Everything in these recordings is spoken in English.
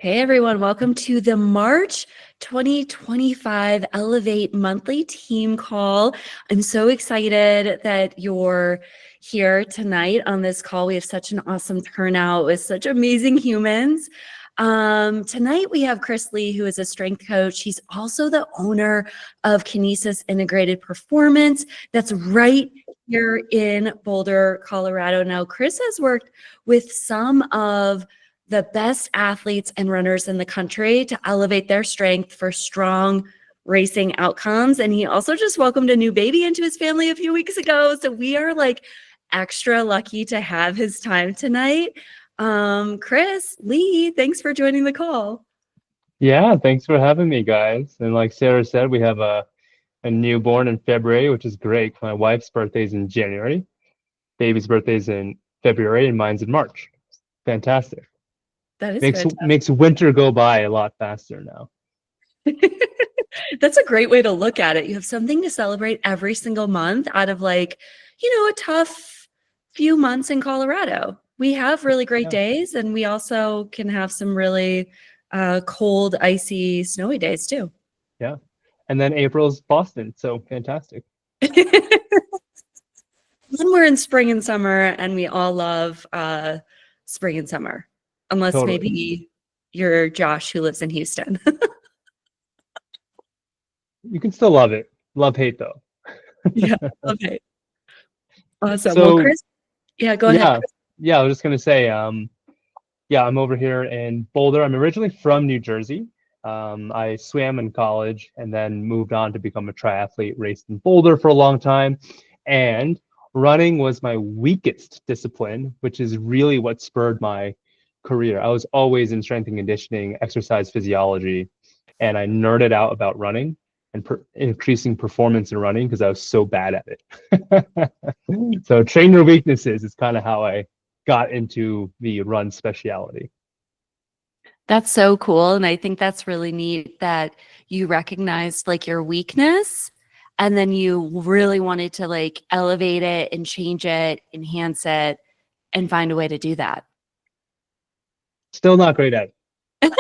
Hey everyone, welcome to the March 2025 Elevate monthly team call. I'm so excited that you're here tonight on this call. We have such an awesome turnout with such amazing humans. Tonight we have Chris Lee, who is a strength coach. He's also the owner of Kinesis Integrated Performance. That's right here in Boulder, Colorado. Now, Chris has worked with some of the best athletes and runners in the country to elevate their strength for strong racing outcomes. And he also just welcomed a new baby into his family a few weeks ago. So we are like extra lucky to have his time tonight. Chris Lee, thanks for joining the call. Yeah, thanks for having me, guys. And like Sarah said, we have a newborn in February, which is great. My wife's birthday's in January, baby's birthday's in February, and mine's in March. Fantastic. That is Makes fantastic. makes winter go by a lot faster now. That's a great way to look at it. You have something to celebrate every single month out of a tough few months in Colorado. We have really great Yeah, days, and we also can have some really cold, icy, snowy days too. yeah. And then April's Boston, so fantastic. Then we're in spring and summer, and we all love spring and summer, unless Totally. maybe you're Josh who lives in Houston. You can still love it. Love hate though. Yeah, okay. Awesome. Well, So Chris, yeah, go ahead. yeah, yeah, I was just gonna say, yeah, I'm over here in Boulder. I'm originally from New Jersey. I swam in college and then moved on to become a triathlete, raced in Boulder for a long time. And running was my weakest discipline, which is really what spurred my career. I was always in strength and conditioning, exercise physiology, and I nerded out about running and increasing performance in running because I was so bad at it. So train your weaknesses is kind of how I got into the run speciality. That's so cool. And I think that's really neat that you recognized like your weakness and then you really wanted to like elevate it and change it, enhance it, and find a way to do that. Still not great at Well,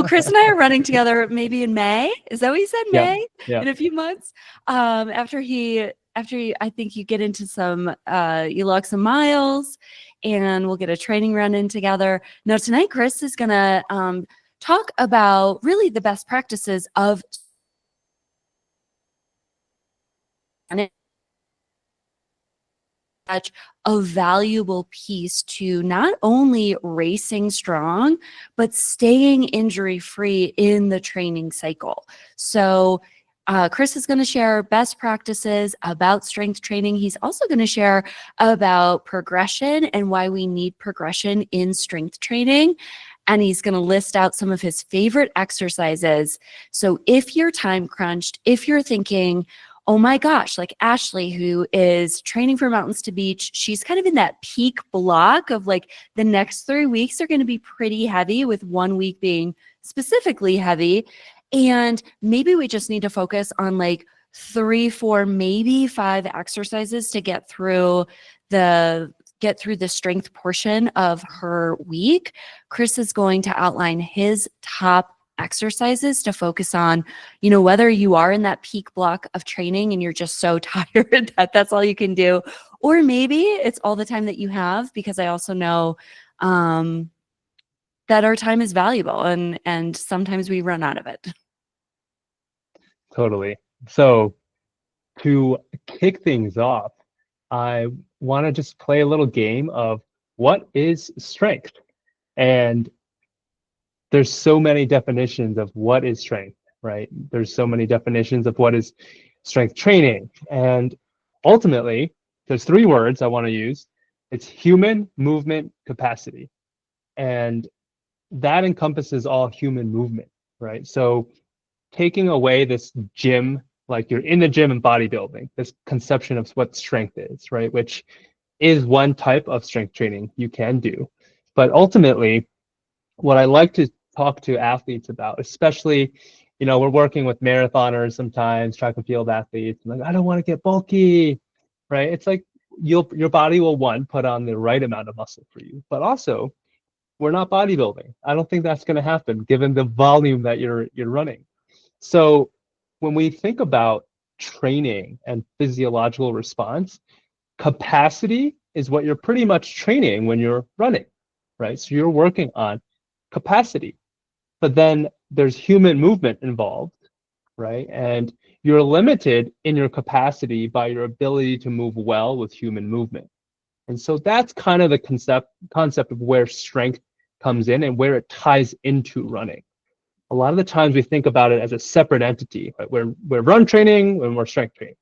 it. Chris and I are running together maybe in May. Is that what you said? Yeah, May? yeah, In a few months. I think you get into you log some miles and we'll get a training run in together. Now, tonight, Chris is going to talk about really the best practices of such a valuable piece to not only racing strong, but staying injury free in the training cycle. So, Chris is going to share best practices about strength training. He's also going to share about progression and why we need progression in strength training. And he's going to list out some of his favorite exercises. So if you're time crunched, if you're thinking, oh my gosh, like Ashley, who is training for Mountains to Beach, she's kind of in that peak block of like the next 3 weeks are going to be pretty heavy, with 1 week being specifically heavy. And maybe we just need to focus on like 3, 4, maybe 5 exercises to get through the strength portion of her week. Chris is going to outline his top exercises to focus on, whether you are in that peak block of training and you're just so tired that that's all you can do, or maybe it's all the time that you have, because I also know that our time is valuable and sometimes we run out of it. totally. So to kick things off, I want to just play a little game of what is strength? And there's so many definitions of what is strength, right? There's so many definitions of what is strength training. And ultimately, there's 3 words I want to use. It's human movement capacity. And that encompasses all human movement, right? So taking away this gym, like you're in the gym and bodybuilding, this conception of what strength is, right? Which is one type of strength training you can do. But ultimately, what I like to talk to athletes about, especially, we're working with marathoners sometimes, track and field athletes, and like, I don't want to get bulky, right? It's like your body will, one, put on the right amount of muscle for you, but also we're not bodybuilding. I don't think that's going to happen given the volume that you're running. So when we think about training and physiological response, capacity is what you're pretty much training when you're running, right? So you're working on capacity. But then there's human movement involved, right? And you're limited in your capacity by your ability to move well with human movement. And so that's kind of the concept of where strength comes in and where it ties into running. A lot of the times we think about it as a separate entity, right? We're run training and we're strength training.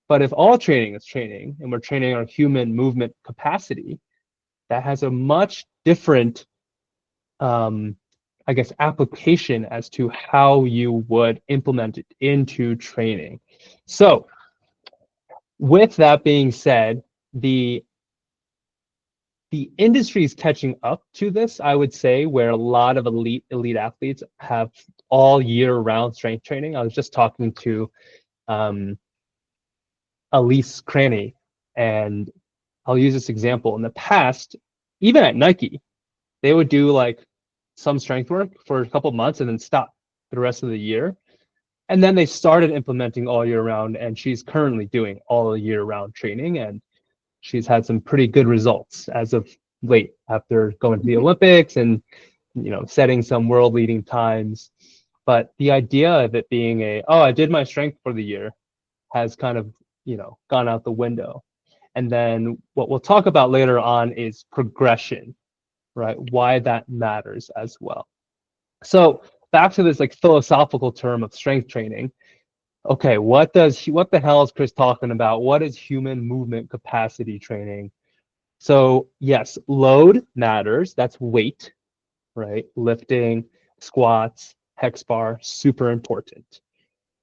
But if all training is training and we're training our human movement capacity, that has a much different, I guess, application as to how you would implement it into training. So with that being said, the industry is catching up to this, I would say, where a lot of elite athletes have all year round strength training. I was just talking to Elise Cranny, and I'll use this example. In the past, even at Nike, they would do like some strength work for a couple months and then stop for the rest of the year. And then they started implementing all year round, and she's currently doing all year round training, and she's had some pretty good results as of late after going to the Olympics and setting some world leading times. But the idea of it being I did my strength for the year has kind of gone out the window. And then what we'll talk about later on is progression, right? Why that matters as well. So back to this like philosophical term of strength training. Okay, what the hell is Chris talking about? What is human movement capacity training? So yes, load matters. That's weight, right? Lifting, squats, hex bar, super important,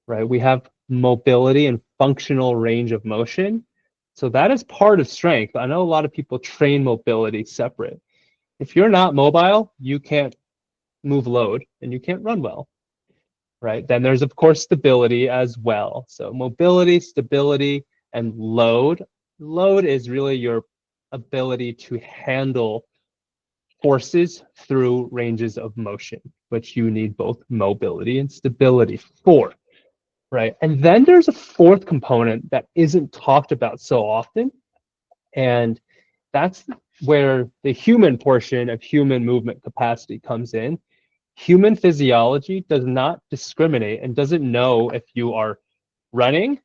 right? We have mobility and functional range of motion. So that is part of strength. I know a lot of people train mobility separate. If you're not mobile, you can't move load and you can't run well, right? Then there's, of course, stability as well. So mobility, stability, and load. Load is really your ability to handle forces through ranges of motion, which you need both mobility and stability for, right? And then there's a fourth component that isn't talked about so often, and that's where the human portion of human movement capacity comes in. Human physiology does not discriminate and doesn't know if you are running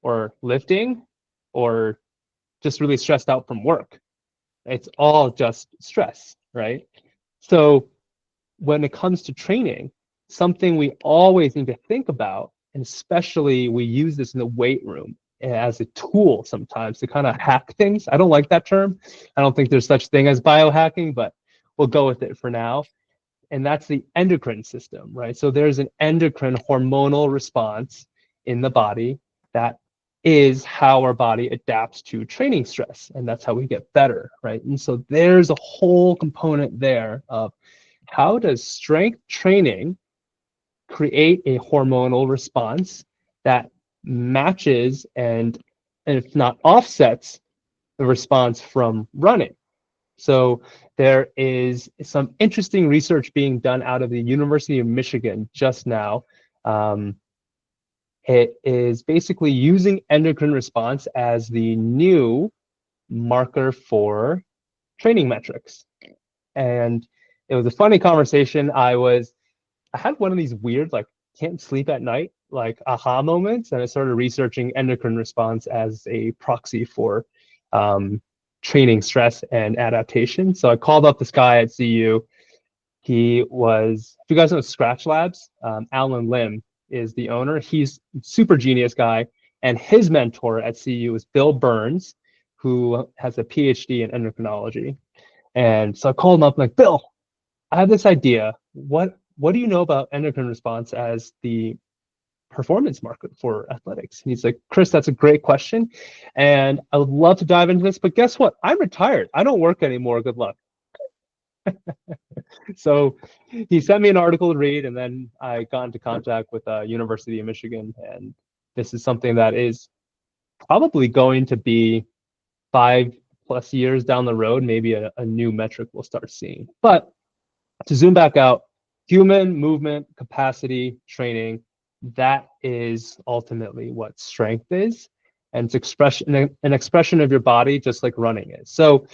or lifting or just really stressed out from work. It's all just stress, right? So when it comes to training, something we always need to think about, and especially we use this in the weight room as a tool sometimes to kind of hack things. I don't like that term. I don't think there's such thing as biohacking, but we'll go with it for now. And that's the endocrine system, right? So there's an endocrine hormonal response in the body that is how our body adapts to training stress, and that's how we get better, right? And so there's a whole component there of how does strength training create a hormonal response that matches and if not offsets the response from running. So there is some interesting research being done out of the University of Michigan just now. It is basically using endocrine response as the new marker for training metrics. And it was a funny conversation. I had one of these weird, like, can't sleep at night, like aha moments. And I started researching endocrine response as a proxy for training stress and adaptation. So I called up this guy at CU. He was, if you guys know Scratch Labs, Alan Lim is the owner. He's a super genius guy. And his mentor at CU is Bill Burns, who has a PhD in endocrinology. And so I called him up, like, Bill, I have this idea. What do you know about endocrine response as the performance market for athletics? And he's like, Chris, that's a great question. And I would love to dive into this, but guess what? I'm retired. I don't work anymore. Good luck. So he sent me an article to read, and then I got into contact with University of Michigan. And this is something that is probably going to be 5 plus years down the road, maybe a new metric we'll start seeing. But to zoom back out, human movement capacity training, that is ultimately what strength is. And it's an expression of your body, just like running is. So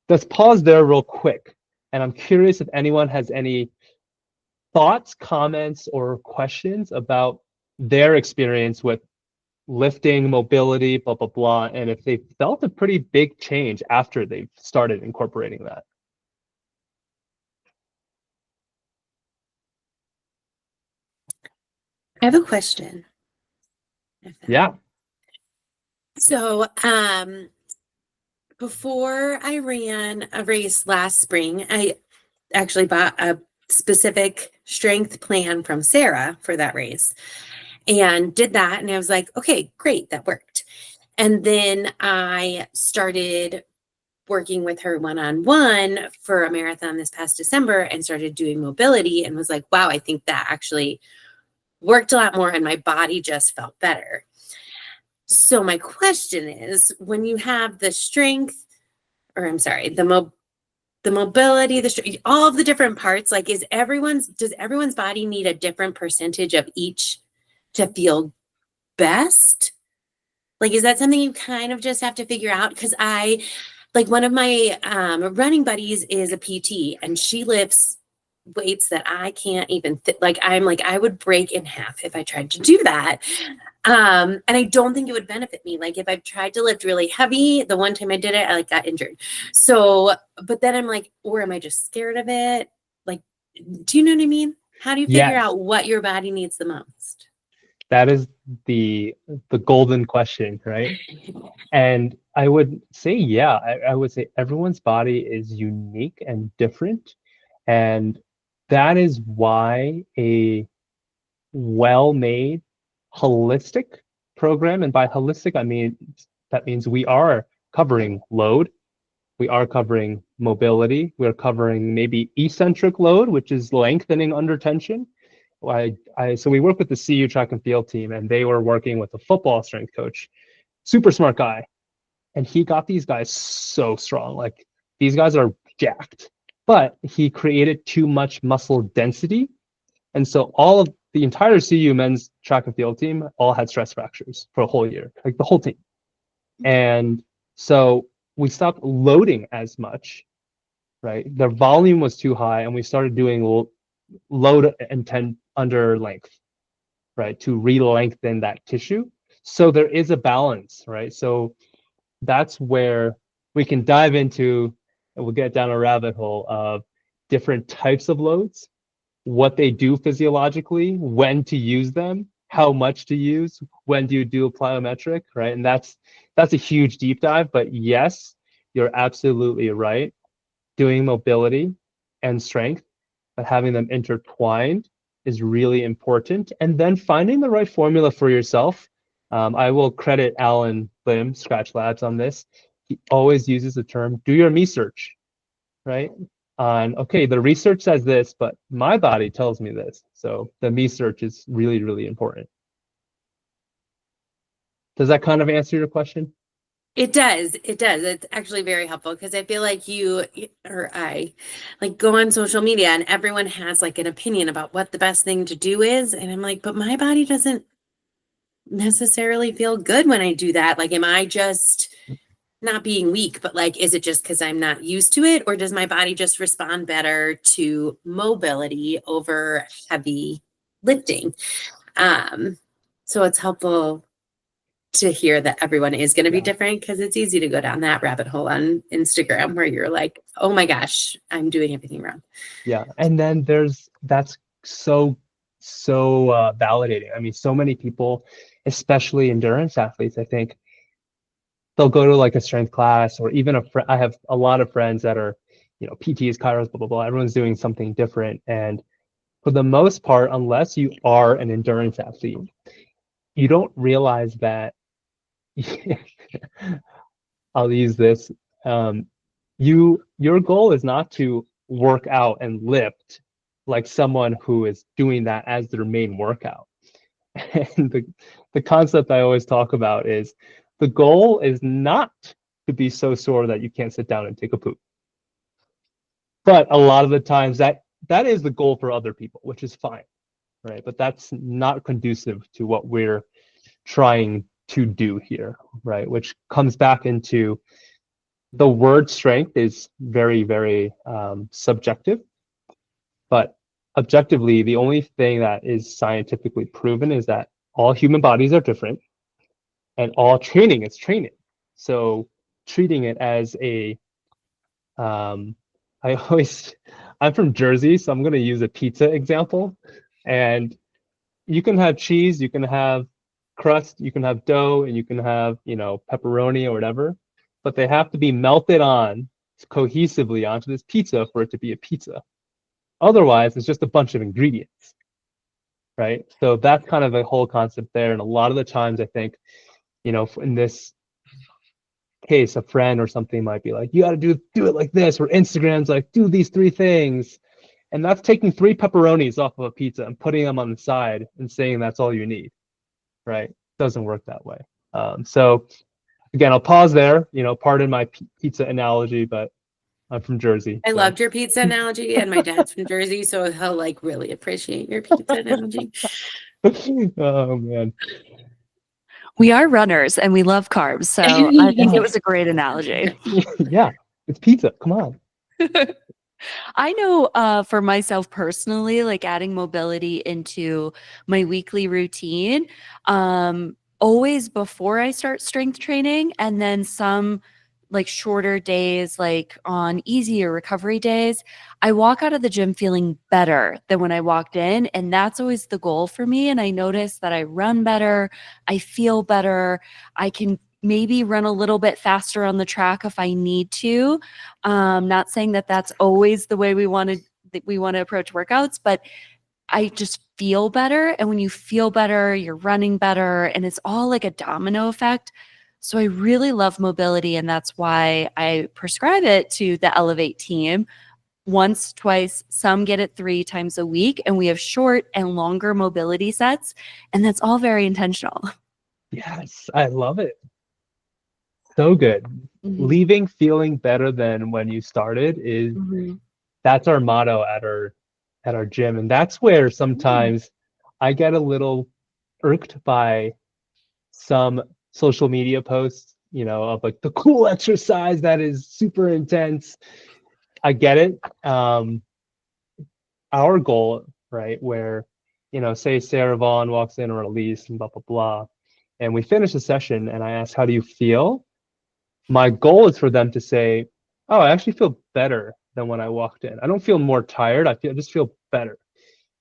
let's pause there real quick. And I'm curious if anyone has any thoughts, comments, or questions about their experience with lifting, mobility, blah, blah, blah, and if they felt a pretty big change after they started incorporating that. I have a question. Yeah. So, before I ran a race last spring, I actually bought a specific strength plan from Sarah for that race and did that. And I was like, okay, great, that worked. And then I started working with her one-on-one for a marathon this past December and started doing mobility and was like, wow, I think that actually worked a lot more and my body just felt better. So my question is, when you have the strength, or I'm sorry, the mobility, all of the different parts, like does everyone's body need a different percentage of each to feel best? Like, is that something you kind of just have to figure out? Because one of my running buddies is a PT and she lifts weights that I can't even I would break in half if I tried to do that. And I don't think it would benefit me. Like if I tried to lift really heavy, the one time I did it, I got injured. So, but then I'm like, or am I just scared of it? Like, do you know what I mean? How do you figure out what your body needs the most? That is the golden question, right? And I would say, yeah, I would say everyone's body is unique and different. And that is why a well-made holistic program, and by holistic, I mean, that means we are covering load, we are covering mobility, we're covering maybe eccentric load, which is lengthening under tension. So we work with the CU track and field team, and they were working with a football strength coach, super smart guy. And he got these guys so strong. Like these guys are jacked, but he created too much muscle density. And so the entire CU men's track and field team all had stress fractures for a whole year, like the whole team. And so we stopped loading as much, right? The volume was too high, and we started doing load intent under length, right? To re-lengthen that tissue. So there is a balance, right? So that's where we can dive into, and we'll get down a rabbit hole of different types of loads, what they do physiologically, when to use them, how much to use, when do you do a plyometric, right? And that's a huge deep dive. But yes, you're absolutely right. Doing mobility and strength, but having them intertwined is really important. And then finding the right formula for yourself. I will credit Alan Lim, Scratch Labs, on this. He always uses the term, do your research, right? On, okay, the research says this, but my body tells me this. So the research is really, really important. Does that kind of answer your question? It does. It does. It's actually very helpful because I feel like you or I like go on social media and everyone has like an opinion about what the best thing to do is. And I'm like, but my body doesn't necessarily feel good when I do that. Like, am I just not being weak, but like, is it just because I'm not used to it? Or does my body just respond better to mobility over heavy lifting? So it's helpful to hear that everyone is going to be different, because it's easy to go down that rabbit hole on Instagram where you're like, oh my gosh, I'm doing everything wrong. Yeah. And then that's so validating. I mean, so many people, especially endurance athletes, I think they'll go to like a strength class, or even I have a lot of friends that are, PTs, chiros, blah, blah, blah. Everyone's doing something different. And for the most part, unless you are an endurance athlete, you don't realize that I'll use this. Your goal is not to work out and lift like someone who is doing that as their main workout. And the concept I always talk about is the goal is not to be so sore that you can't sit down and take a poop. But a lot of the times that is the goal for other people, which is fine, right? But that's not conducive to what we're trying to do here, right? Which comes back into the word strength is very, very subjective, but objectively, the only thing that is scientifically proven is that all human bodies are different and all training is training. So treating it as a, I'm from Jersey, so I'm going to use a pizza example. And you can have cheese, you can have crust, you can have dough, and you can have, pepperoni or whatever, but they have to be melted on cohesively onto this pizza for it to be a pizza. Otherwise, it's just a bunch of ingredients, right? So that's kind of the whole concept there. And a lot of the times I think, in this case, a friend or something might be like, you got to do it like this, or Instagram's like, do these 3 things. And that's taking 3 pepperonis off of a pizza and putting them on the side and saying that's all you need, right? Doesn't work that way. So again, I'll pause there, pardon my pizza analogy, but I'm from Jersey. I so. loved your pizza analogy, and my dad's from Jersey, so he'll like really appreciate your pizza analogy. Oh man. We are runners and we love carbs, so I think it was a great analogy. Yeah, it's pizza. Come on. I know for myself personally, like adding mobility into my weekly routine, always before I start strength training, and then some like shorter days, like on easier recovery days, I walk out of the gym feeling better than when I walked in. And that's always the goal for me. And I notice that I run better, I feel better, I can maybe run a little bit faster on the track if I need to. Not saying that that's always the way we want to approach workouts, but I just feel better. And when you feel better, you're running better, and it's all like a domino effect. So I really love mobility, and that's why I prescribe it to the Elevate team once, twice, some get it 3 times a week, and we have short and longer mobility sets, and that's all very intentional. Yes, I love it. So good. Mm-hmm. Leaving feeling better than when you started is that's our motto at our gym, and that's where sometimes I get a little irked by some social media posts, of like the cool exercise that is super intense. I get it. Our goal, right, where, say Sarah Vaughn walks in, or Elise, and blah, blah, blah, and we finish the session and I ask, how do you feel? My goal is for them to say, oh, I actually feel better than when I walked in. I don't feel more tired. I just feel better.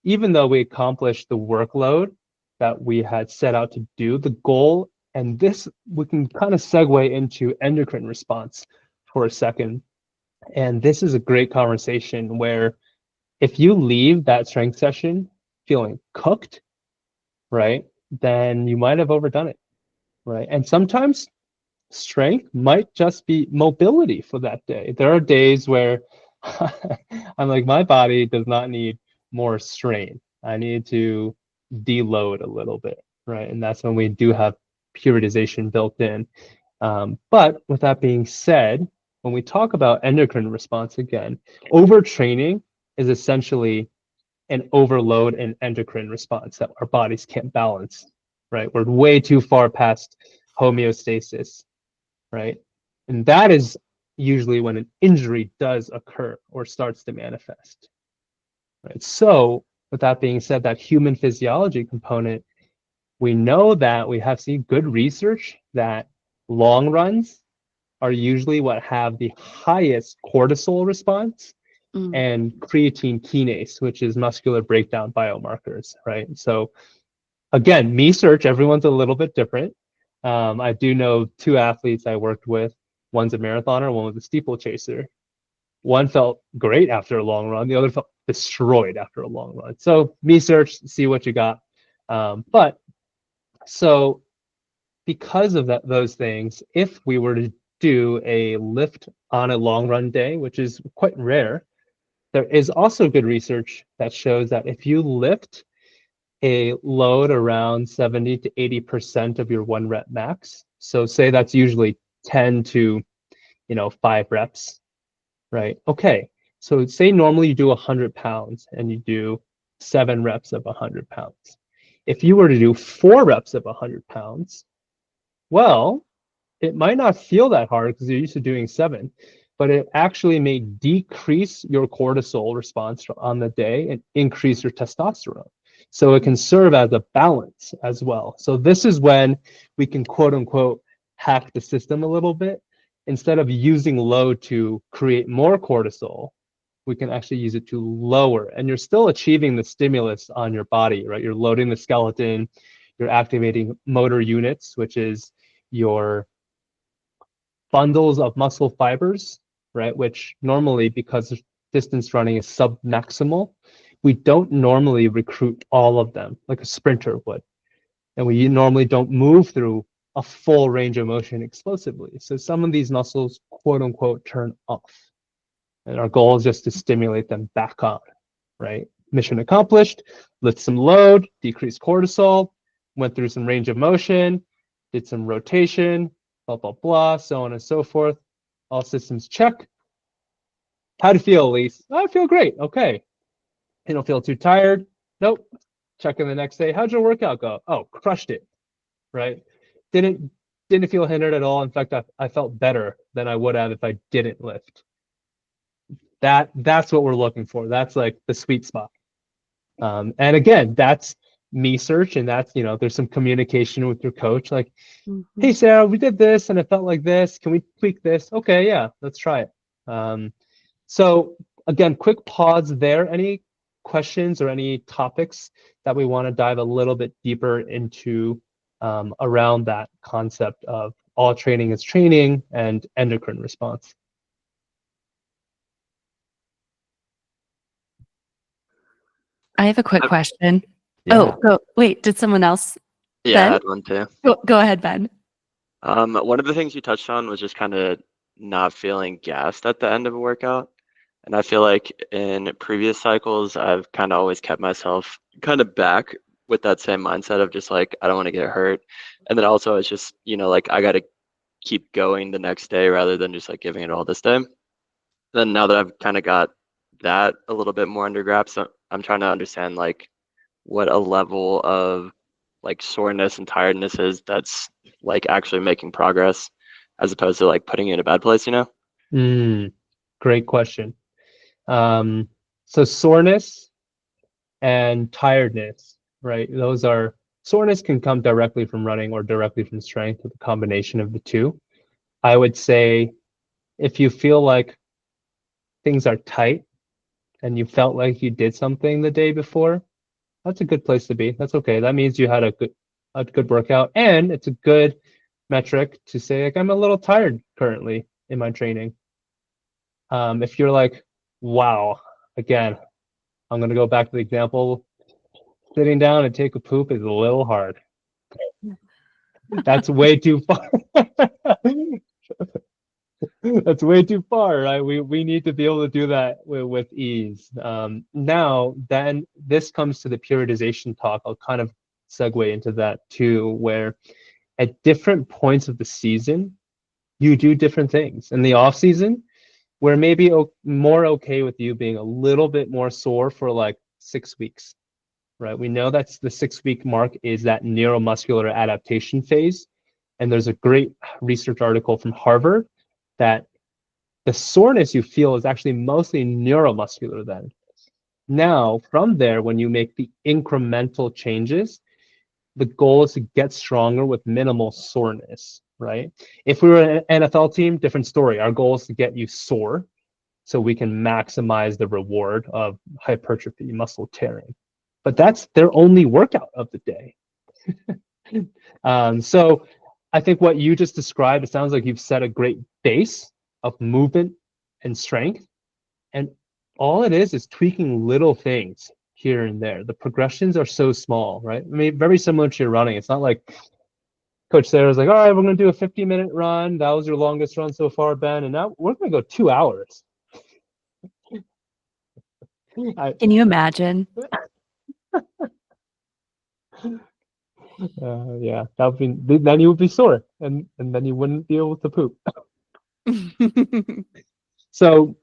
Even though we accomplished the workload that we had set out to do, the goal, and this we can kind of segue into endocrine response for a second. And this is a great conversation where if you leave that strength session feeling cooked, right, then you might have overdone it, right? And sometimes strength might just be mobility for that day. There are days where I'm like, my body does not need more strain. I need to deload a little bit, right? And that's when we do have periodization built in. But with that being said, when we talk about endocrine response again, overtraining is essentially an overload and endocrine response that our bodies can't balance, right? We're way too far past homeostasis, right? And that is usually when an injury does occur or starts to manifest, right? So with that being said, that human physiology component, we know that we have seen good research that long runs are usually what have the highest cortisol response and creatine kinase, which is muscular breakdown biomarkers, right? So again, me search, everyone's a little bit different. I do know 2 athletes I worked with. One's a marathoner, one was a steeplechaser. One felt great after a long run, the other felt destroyed after a long run. So me search, see what you got. But so because of those things, if we were to do a lift on a long run day, which is quite rare, there is also good research that shows that if you lift a load around 70 to 80% of your 1 rep max, so say that's usually 10 to 5 reps, right? Okay, so say normally you do 100 pounds and you do 7 reps of 100 pounds. If you were to do 4 reps of 100 pounds, well, it might not feel that hard because you're used to doing 7, but it actually may decrease your cortisol response on the day and increase your testosterone. So it can serve as a balance as well. So this is when we can quote unquote hack the system a little bit. Instead of using load to create more cortisol, we can actually use it to lower, and you're still achieving the stimulus on your body, right? You're loading the skeleton, you're activating motor units, which is your bundles of muscle fibers, right? Which normally, because distance running is sub-maximal, we don't normally recruit all of them like a sprinter would. And we normally don't move through a full range of motion explosively. So some of these muscles, quote unquote, turn off. And our goal is just to stimulate them back on, right? Mission accomplished, lift some load, decrease cortisol, went through some range of motion, did some rotation, blah, blah, blah, so on and so forth. All systems check. How do you feel, Elise? I feel great. Okay. You don't feel too tired? Nope. Check in the next day. How'd your workout go? Oh, crushed it. Right? Didn't feel hindered at all. In fact, I felt better than I would have if I didn't lift. That's what we're looking for. That's like the sweet spot. And again, that's me search, and that's, there's some communication with your coach, like, hey, Sarah, we did this and it felt like this. Can we tweak this? Okay, yeah, let's try it. So again, quick pause there. Any questions or any topics that we want to dive a little bit deeper into around that concept of all training is training and endocrine response? I have a quick question. Yeah. Wait, did someone else? Yeah, Ben? I had one too. Go ahead, Ben. One of the things you touched on was just kind of not feeling gassed at the end of a workout. And I feel like in previous cycles, I've kind of always kept myself kind of back with that same mindset of just like, I don't want to get hurt. And then also it's just, like I got to keep going the next day rather than just like giving it all this day. Then now that I've kind of got that a little bit more under wraps, I'm trying to understand like what a level of like soreness and tiredness is that's like actually making progress as opposed to like putting you in a bad place, Great question. So soreness and tiredness, right? Soreness can come directly from running or directly from strength, with a combination of the two. I would say if you feel like things are tight and you felt like you did something the day before, that's a good place to be. That's okay. That means you had a good workout, and it's a good metric to say, like, I'm a little tired currently in my training. If you're like, wow, again, I'm going to go back to the example, sitting down and take a poop is a little hard. That's way too far. That's way too far, right? We need to be able to do that with ease. Now, then this comes to the periodization talk. I'll kind of segue into that too, where at different points of the season, you do different things. In the off season, we're maybe more okay with you being a little bit more sore for like 6 weeks, right? We know that's the 6-week mark is that neuromuscular adaptation phase. And there's a great research article from Harvard that the soreness you feel is actually mostly neuromuscular then. Now, from there, when you make the incremental changes, the goal is to get stronger with minimal soreness, right? If we were an NFL team, different story. Our goal is to get you sore so we can maximize the reward of hypertrophy, muscle tearing. But that's their only workout of the day. So I think what you just described, it sounds like you've set a great base of movement and strength. And all it is tweaking little things here and there. The progressions are so small, right? I mean, very similar to your running. It's not like Coach Sarah's like, all right, we're going to do a 50-minute run. That was your longest run so far, Ben. And now we're going to go 2 hours. Can you imagine? Yeah, that would be, then you would be sore, and then you wouldn't be able to poop. So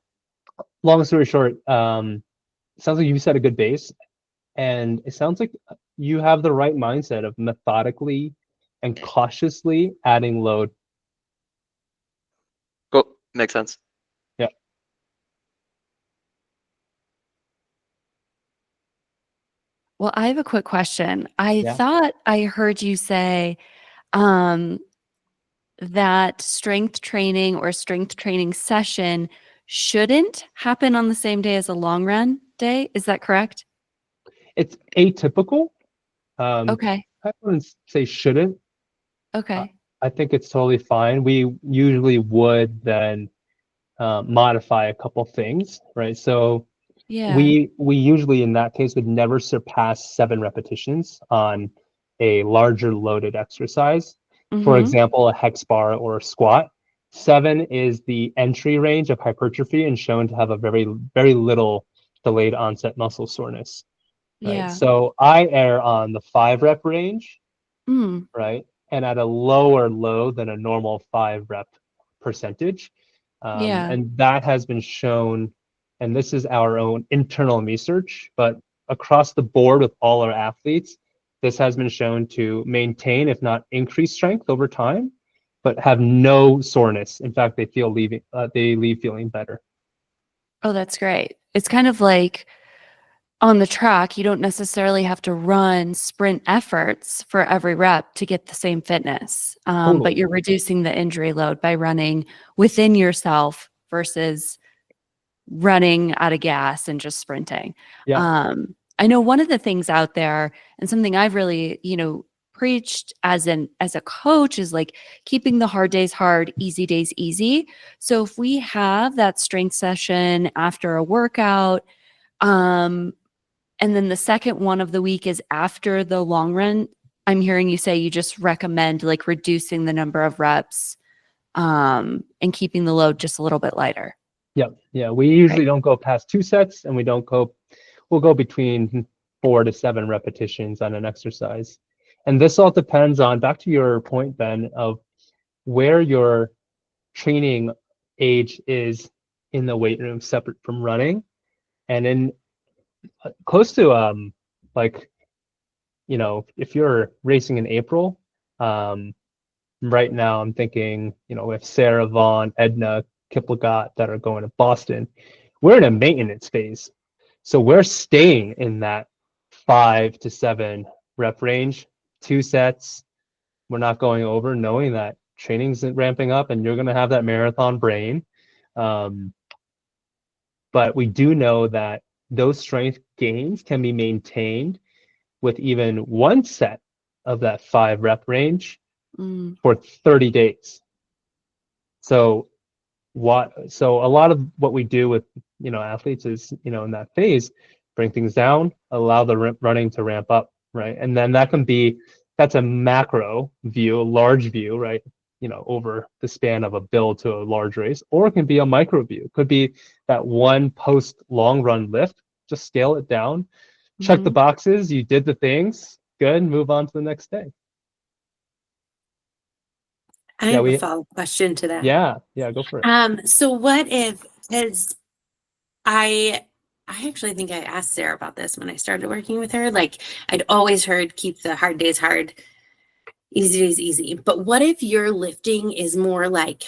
long story short, sounds like you set a good base, and it sounds like you have the right mindset of methodically and cautiously adding load. Cool. Makes sense. Yeah. Well, I have a quick question. I Yeah. thought I heard you say um, that strength training or strength training session shouldn't happen on the same day as a long run day. Is that correct? It's atypical. Okay. I wouldn't say shouldn't. Okay. I think it's totally fine. We usually would then modify a couple things, right? So Yeah. we usually in that case would never surpass 7 repetitions on a larger loaded exercise. For Mm-hmm. example, a hex bar or a squat. 7 is the entry range of hypertrophy and shown to have a very little delayed onset muscle soreness, right? Yeah. So I err on the 5 rep range, Mm. right? And at a lower load than a normal 5 rep percentage. Yeah. And that has been shown, and this is our own internal research, but across the board with all our athletes, this has been shown to maintain, if not increase strength over time, but have no soreness. In fact, they leave feeling better. Oh, that's great. It's kind of like on the track, you don't necessarily have to run sprint efforts for every rep to get the same fitness. But Totally. you're reducing the injury load by running within yourself versus running out of gas and just sprinting. Yeah. I know one of the things out there and something I've really, preached as a coach is like keeping the hard days hard, easy days easy. So if we have that strength session after a workout, and then the second one of the week is after the long run, I'm hearing you say you just recommend like reducing the number of reps and keeping the load just a little bit lighter. Yeah. We usually don't go past 2 sets, and we'll go between 4 to 7 repetitions on an exercise. And this all depends on, back to your point, Ben, of where your training age is in the weight room, separate from running. And in close to like, if you're racing in April, right now I'm thinking, if Sarah Vaughn, Edna Kiplagat that are going to Boston, we're in a maintenance phase. So we're staying in that 5 to 7 rep range, 2 sets. We're not going over, knowing that training's ramping up and you're going to have that marathon brain. But we do know that those strength gains can be maintained with even 1 set of that 5 rep range for 30 days. So a lot of what we do with athletes is in that phase, bring things down, allow the running to ramp up, right? And then that's a macro view, a large view, right? Over the span of a build to a large race, or it can be a micro view. It could be that one post long run lift, just scale it down, check the boxes, you did the things, good, move on to the next day. I have a follow-up question to that. Yeah, go for it. So what if, because I actually think I asked Sarah about this when I started working with her. Like, I'd always heard keep the hard days hard, easy days easy. But what if your lifting is more like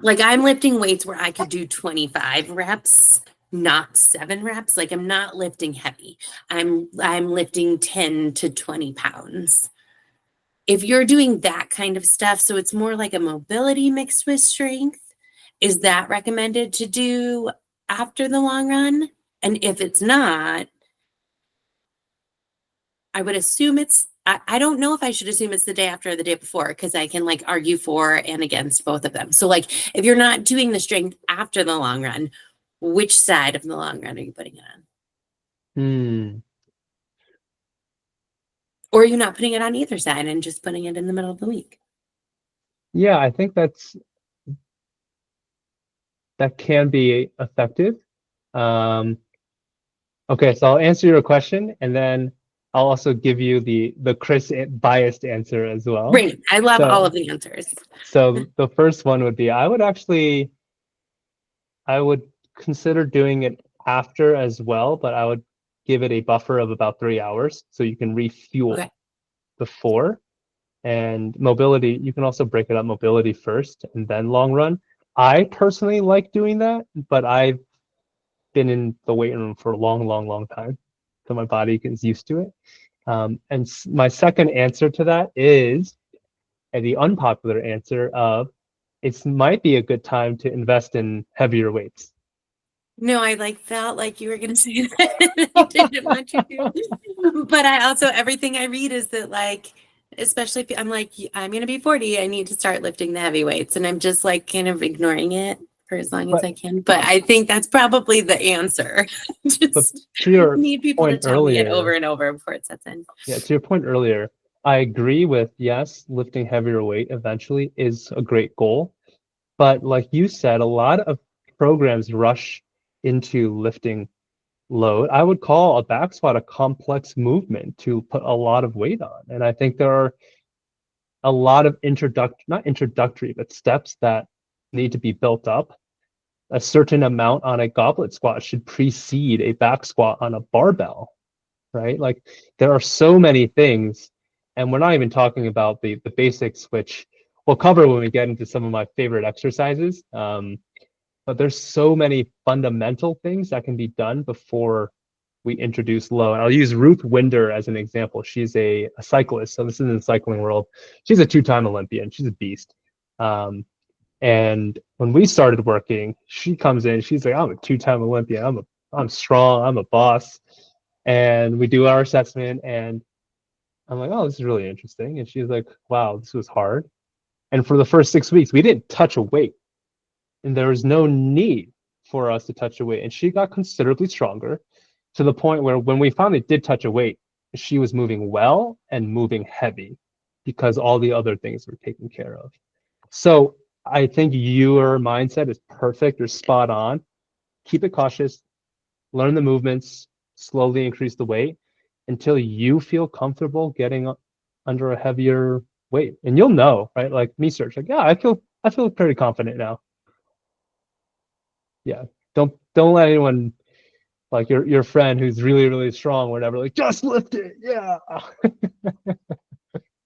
I'm lifting weights where I could do 25 reps, not 7 reps. Like, I'm not lifting heavy. I'm lifting 10 to 20 pounds. If you're doing that kind of stuff, so it's more like a mobility mixed with strength, is that recommended to do after the long run? And if it's not, I would assume I don't know if I should assume it's the day after or the day before, because I can argue for and against both of them. So if you're not doing the strength after the long run, which side of the long run are you putting it on? Or are you not putting it on either side and just putting it in the middle of the week? Yeah, I think that can be effective. Okay, so I'll answer your question, and then I'll also give you the Chris biased answer as well. Great. I love So- all of the answers. So the first one would be I would consider doing it after as well, but I would give it a buffer of about 3 hours so you can refuel Okay. before. And mobility, you can also break it up mobility first and then long run. I personally like doing that, but I've been in the weight room for a long time, so my body is used to it. And my second answer to that is the unpopular answer of it might be a good time to invest in heavier weights. No, I felt like you were going to say that. I didn't want you to. But I also, everything I read is that especially if I'm I'm going to be 40, I need to start lifting the heavy weights. And I'm just kind of ignoring it for as long as But- I can. But I think that's probably the answer. But Just to your need people to point tell me it earlier- over and over before it sets in. Yeah, to your point earlier, I agree with yes, lifting heavier weight eventually is a great goal. But like you said, a lot of programs rush into lifting load. I would call a back squat a complex movement to put a lot of weight on. And I think there are a lot of not introductory, but steps that need to be built up. A certain amount on a goblet squat should precede a back squat on a barbell, right? Like there are so many things, and we're not even talking about the basics, which we'll cover when we get into some of my favorite exercises. But there's so many fundamental things that can be done before we introduce low. And I'll use Ruth Winder as an example. She's a cyclist, so this is in the cycling world. She's a 2-time Olympian. She's a beast. And when we started working, she comes in, she's like, I'm a 2-time Olympian. I'm strong. I'm a boss. And we do our assessment, and I'm like, oh, this is really interesting. And she's like, wow, this was hard. And for the first 6 weeks, we didn't touch a weight. And there was no need for us to touch a weight. And she got considerably stronger to the point where when we finally did touch a weight, she was moving well and moving heavy because all the other things were taken care of. So I think your mindset is perfect or spot on. Keep it cautious, learn the movements, slowly increase the weight until you feel comfortable getting under a heavier weight. And you'll know, right? Like me, Serge, like, yeah, I feel pretty confident now. Yeah, don't let anyone like your friend who's really strong or whatever, like just lift it. Yeah.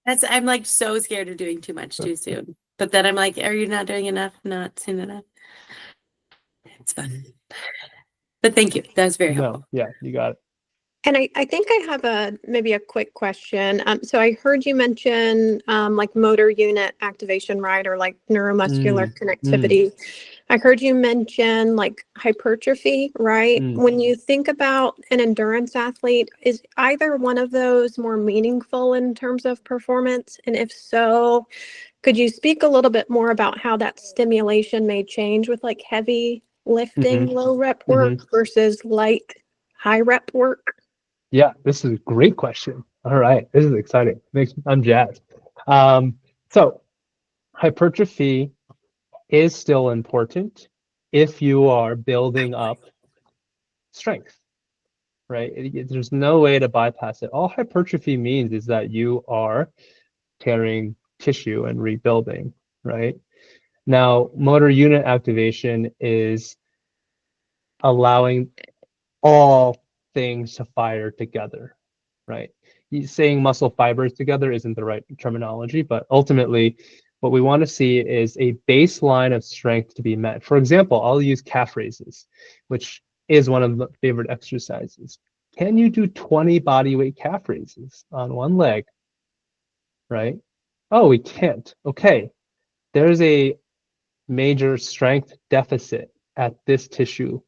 I'm so scared of doing too much too soon. But then I'm like, are you not doing enough? Not soon enough. It's fun. But thank you. That was very helpful. No, yeah, you got it. And I think I have maybe a quick question. So I heard you mention motor unit activation, right? Or neuromuscular connectivity. I heard you mention hypertrophy, right? When you think about an endurance athlete, is either one of those more meaningful in terms of performance? And if so, could you speak a little bit more about how that stimulation may change with heavy lifting, low rep work versus light, high rep work? Yeah, this is a great question. All right, this is exciting. I'm jazzed. So hypertrophy is still important if you are building up strength, right? There's no way to bypass it. All hypertrophy means is that you are tearing tissue and rebuilding, right? Now, motor unit activation is allowing all things to fire together, right? Saying muscle fibers together isn't the right terminology, but ultimately what we want to see is a baseline of strength to be met. For example, I'll use calf raises, which is one of the favorite exercises. Can you do 20 body weight calf raises on one leg, right? Oh, we can't. Okay, there's a major strength deficit at this tissue.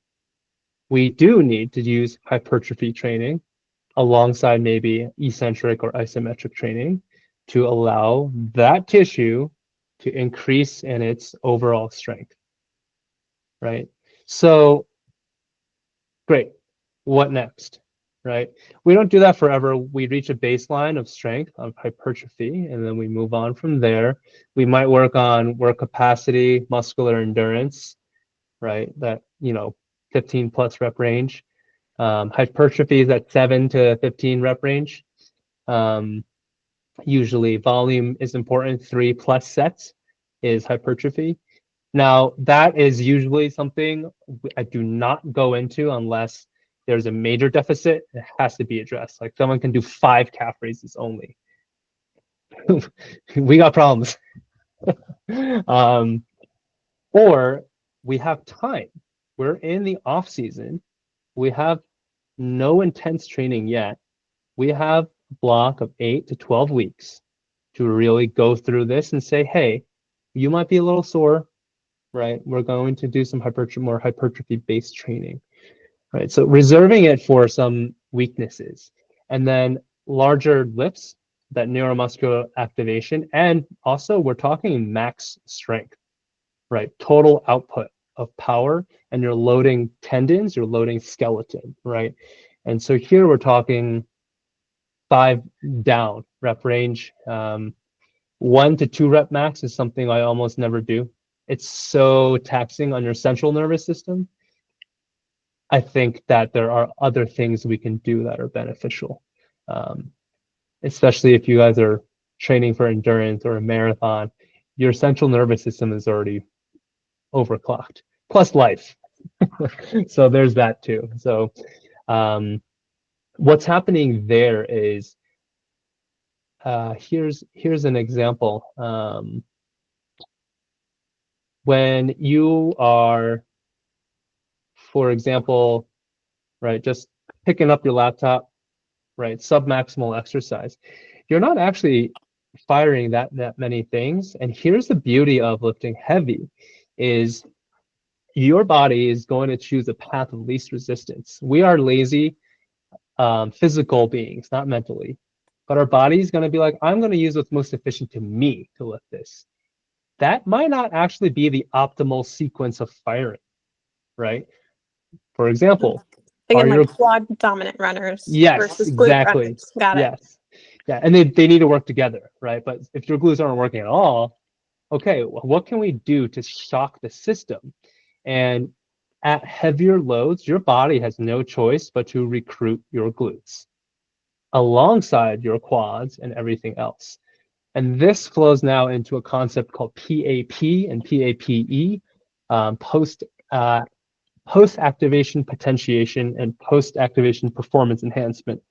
We do need to use hypertrophy training alongside maybe eccentric or isometric training to allow that tissue to increase in its overall strength, right? So, great. What next, right? We don't do that forever. We reach a baseline of strength of hypertrophy, and then we move on from there. We might work on work capacity, muscular endurance, right? That, 15 plus rep range. Hypertrophy is at 7 to 15 rep range. Usually volume is important. 3+ sets is hypertrophy. Now, that is usually something I do not go into unless there's a major deficit. It has to be addressed. Like someone can do 5 calf raises only. We got problems. Or we have time. We're in the off season. We have no intense training yet. We have a block of 8 to 12 weeks to really go through this and say, hey, you might be a little sore, right? We're going to do some more hypertrophy-based training, right? So reserving it for some weaknesses, and then larger lifts, that neuromuscular activation, and also we're talking max strength, right? Total output of power, and you're loading tendons, you're loading skeleton, right? And so here we're talking 5 down rep range. 1 to 2 rep max is something I almost never do. It's so taxing on your central nervous system. I think that there are other things we can do that are beneficial, especially if you guys are training for endurance or a marathon. Your central nervous system is already overclocked, plus life. So there's that too. So what's happening there is, here's an example. When you are, for example, right, just picking up your laptop, right, submaximal exercise, you're not actually firing that many things. And here's the beauty of lifting heavy is your body is going to choose a path of least resistance. We are lazy physical beings, not mentally, but our body is going to be like, I'm going to use what's most efficient to me to lift this. That might not actually be the optimal sequence of firing, right? For example, Again, are like quad dominant runners yes, versus glute exactly. runners. Got it. Yes. Yeah, and they need to work together, right? But if your glutes aren't working at all, okay, what can we do to shock the system? And at heavier loads, your body has no choice but to recruit your glutes alongside your quads and everything else. And this flows now into a concept called PAP and PAPE, post-activation potentiation and post-activation performance enhancement.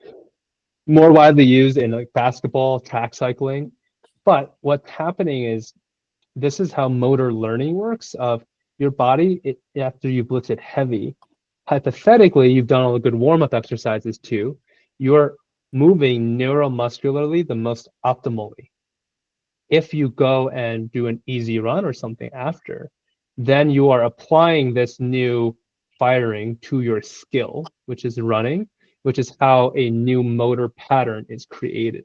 More widely used in like basketball, track cycling. But what's happening is, this is how motor learning works. Of your body, after you've lifted heavy, hypothetically, you've done all the good warm-up exercises too. You're moving neuromuscularly the most optimally. If you go and do an easy run or something after, then you are applying this new firing to your skill, which is running, which is how a new motor pattern is created.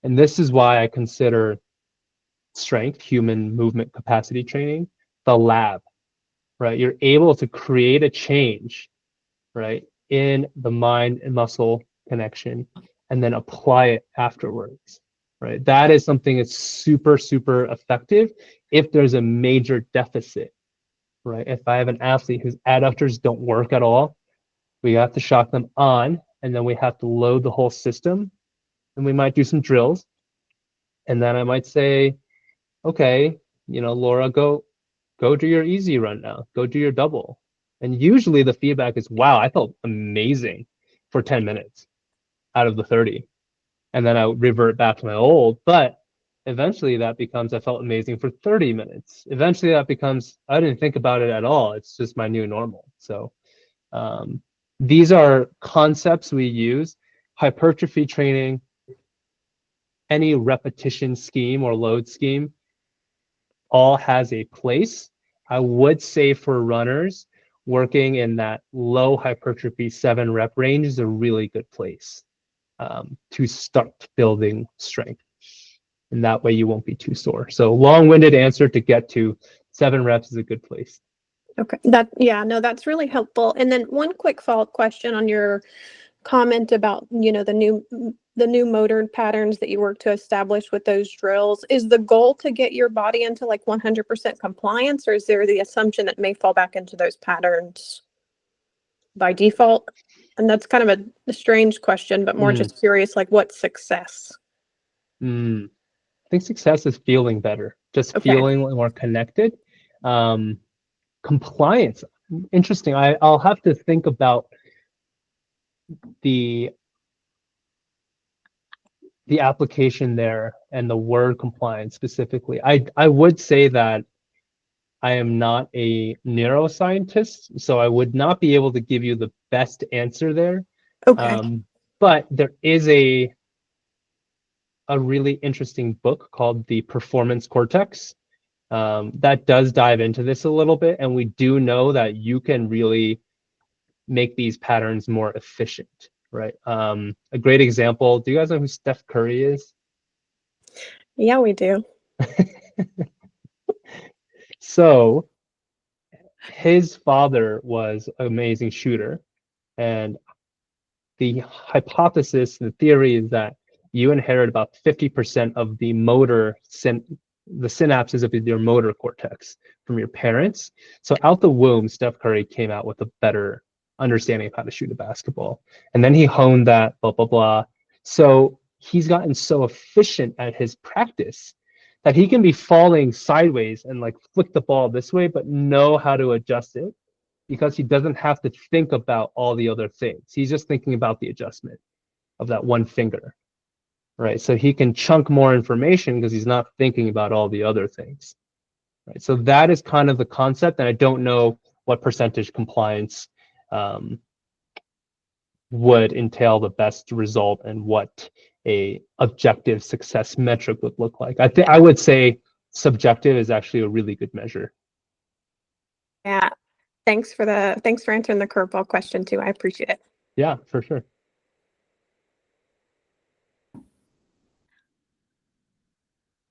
And this is why I consider strength, human movement capacity training, the lab, right? You're able to create a change, right, in the mind and muscle connection, and then apply it afterwards, right? That is something that's super, super effective if there's a major deficit, right? If I have an athlete whose adductors don't work at all, we have to shock them on, and then we have to load the whole system, and we might do some drills. And then I might say, okay, Laura, go do your easy run now. Go do your double. And usually the feedback is, wow, I felt amazing for 10 minutes out of the 30. And then I revert back to my old, but eventually that becomes, I felt amazing for 30 minutes. Eventually that becomes, I didn't think about it at all. It's just my new normal. So these are concepts we use. Hypertrophy training, any repetition scheme or load scheme, all has a place. I would say for runners, working in that low hypertrophy 7 rep range is a really good place to start building strength. And that way you won't be too sore. So long-winded answer to get to 7 reps is a good place. Okay. That's really helpful. And then one quick follow-up question on your comment about, the new motor patterns that you work to establish with those drills. Is the goal to get your body into like 100% compliance, or is there the assumption that may fall back into those patterns by default? And that's kind of a strange question, but more just curious, like what's success? I think success is feeling better, just Okay. feeling more connected. Compliance, interesting. I'll have to think about the application there and the word compliance specifically. I would say that I am not a neuroscientist, so I would not be able to give you the best answer there. Okay. But there is a really interesting book called The Performance Cortex that does dive into this a little bit, and we do know that you can really make these patterns more efficient, right? A great example, do you guys know who Steph Curry is? Yeah, we do. So his father was an amazing shooter, and the hypothesis, the theory is that you inherit about 50% of the the synapses of your motor cortex from your parents. So out the womb, Steph Curry came out with a better understanding of how to shoot a basketball. And then he honed that, blah, blah, blah. So he's gotten so efficient at his practice that he can be falling sideways and like flick the ball this way, but know how to adjust it because he doesn't have to think about all the other things. He's just thinking about the adjustment of that one finger, right? So he can chunk more information because he's not thinking about all the other things, right? So that is kind of the concept, and I don't know what percentage compliance would entail the best result and what a objective success metric would look like. I would say subjective is actually a really good measure. Yeah. Thanks for answering the curveball question too. I appreciate it. Yeah, for sure.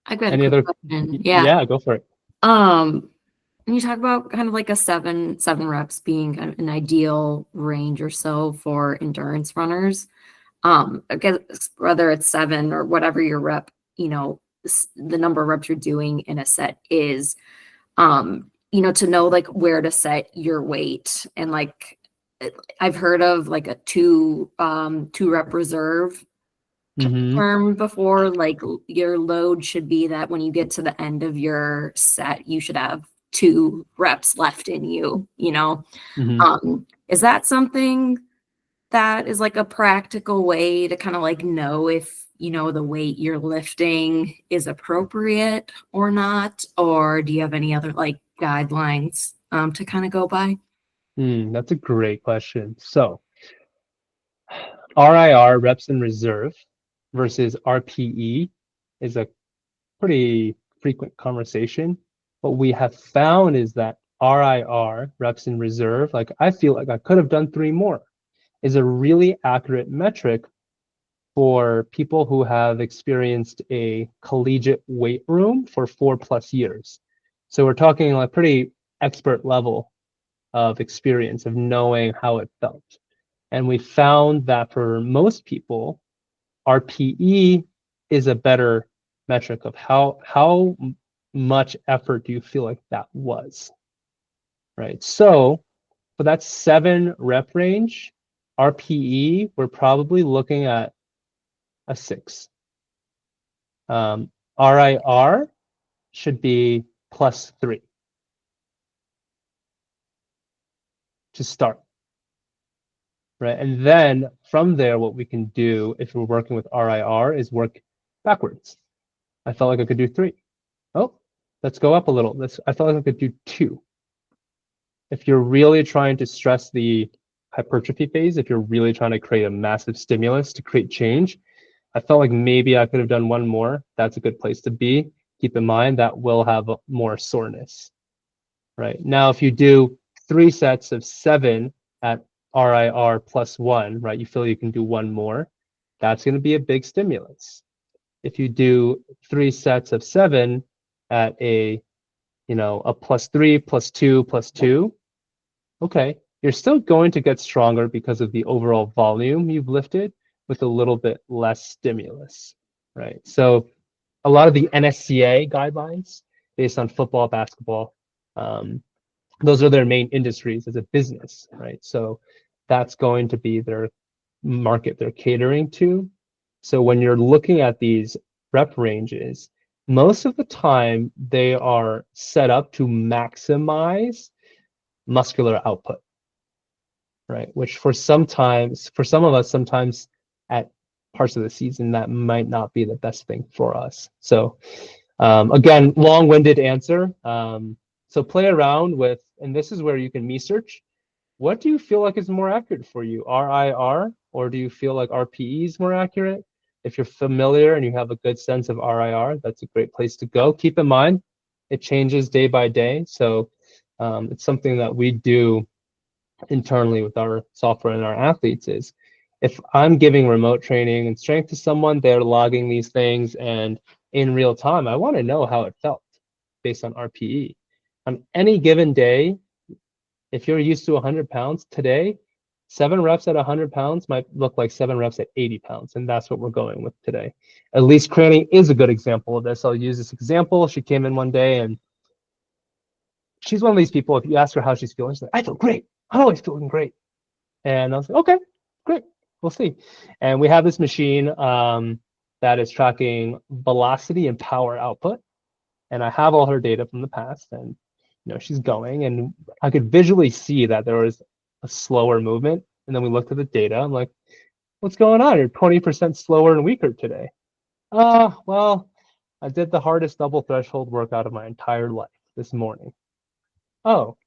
I got Any a other? quick question. Yeah. Yeah, go for it. When you talk about kind of like a seven reps being kind of an ideal range or so for endurance runners, I guess whether it's 7 or whatever your rep, the number of reps you're doing in a set is, to know like where to set your weight. And like I've heard of like a 2 rep reserve term before, like your load should be that when you get to the end of your set, you should have 2 reps left in you, is that something that is like a practical way to kind of like know if, the weight you're lifting is appropriate or not? Or do you have any other like guidelines to kind of go by? That's a great question. So RIR, reps in reserve, versus RPE is a pretty frequent conversation. What we have found is that RIR, reps in reserve, like I feel like I could have done 3 more, is a really accurate metric for people who have experienced a collegiate weight room for 4+ years. So we're talking like pretty expert level of experience of knowing how it felt. And we found that for most people, RPE is a better metric of how much effort do you feel like that was, right? So for that 7 rep range, RPE, we're probably looking at a 6. RIR should be +3 to start, right? And then from there, what we can do if we're working with RIR is work backwards. I felt like I could do 3. Oh, let's go up a little. I felt like I could do 2. If you're really trying to stress the hypertrophy phase, if you're really trying to create a massive stimulus to create change, I felt like maybe I could have done 1 more. That's a good place to be. Keep in mind that will have more soreness, right? Now, if you do 3 sets of 7 at RIR +1, right? You feel you can do 1 more. That's going to be a big stimulus. If you do 3 sets of 7 at a +3, +2, +2, okay, you're still going to get stronger because of the overall volume you've lifted with a little bit less stimulus, right? So a lot of the NSCA guidelines based on football, basketball, those are their main industries as a business, right? So that's going to be their market they're catering to. So when you're looking at these rep ranges, most of the time they are set up to maximize muscular output, right? Which for some of us, sometimes at parts of the season, that might not be the best thing for us. So again, long-winded answer. So play around with, and this is where you can me search. What do you feel like is more accurate for you, RIR, or do you feel like RPE is more accurate? If you're familiar and you have a good sense of RIR, that's a great place to go. Keep in mind, it changes day by day. So it's something that we do internally with our software and our athletes is if I'm giving remote training and strength to someone, they're logging these things, and in real time, I want to know how it felt based on RPE. On any given day, if you're used to 100 pounds today, 7 reps at 100 pounds might look like 7 reps at 80 pounds, and that's what we're going with today. Elise Cranny is a good example of this. I'll use this example. She came in one day, and she's one of these people, if you ask her how she's feeling, she's like, I feel great. I'm always feeling great. And I was like, okay, great. We'll see. And we have this machine that is tracking velocity and power output. And I have all her data from the past, and she's going, and I could visually see that there was a slower movement. And then we looked at the data. I'm like, what's going on? You're 20% slower and weaker today. Well, I did the hardest double threshold workout of my entire life this morning. Oh,